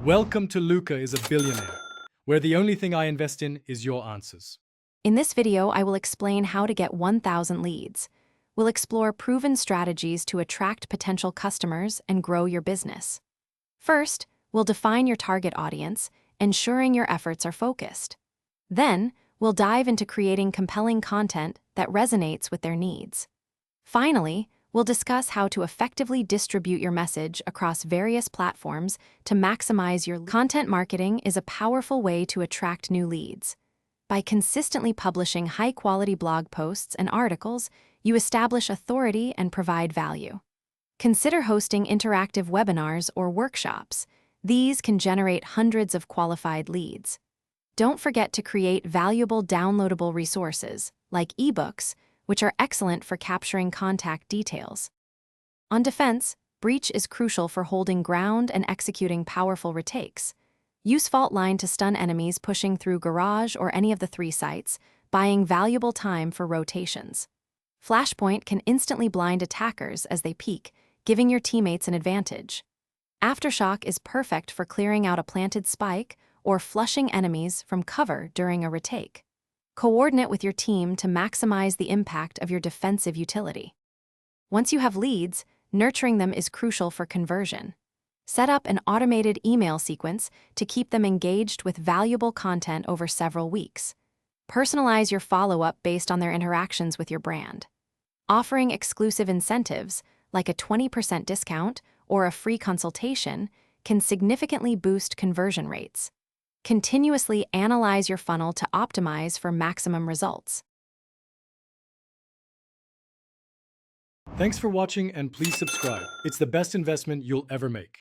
Welcome to Luca is a Billionaire, where the only thing I invest in is your answers. In this video, I will explain how to get 1,000 leads. We'll explore proven strategies to attract potential customers and grow your business. First, we'll define your target audience, ensuring your efforts are focused. Then, we'll dive into creating compelling content that resonates with their needs. Finally, we'll discuss how to effectively distribute your message across various platforms to maximize your content. Marketing is a powerful way to attract new leads. By consistently publishing high-quality blog posts and articles, you establish authority and provide value. Consider hosting interactive webinars or workshops. These can generate hundreds of qualified leads. Don't forget to create valuable downloadable resources, like ebooks, which are excellent for capturing contact details. On defense, breach is crucial for holding ground and executing powerful retakes. Use fault line to stun enemies pushing through garage or any of the 3 sites, buying valuable time for rotations. Flashpoint can instantly blind attackers as they peek, giving your teammates an advantage. Aftershock is perfect for clearing out a planted spike or flushing enemies from cover during a retake. Coordinate with your team to maximize the impact of your defensive utility. Once you have leads, nurturing them is crucial for conversion. Set up an automated email sequence to keep them engaged with valuable content over several weeks. Personalize your follow-up based on their interactions with your brand. Offering exclusive incentives, like a 20% discount or a free consultation, can significantly boost conversion rates. Continuously analyze your funnel to optimize for maximum results. Thanks for watching and please subscribe. It's the best investment you'll ever make.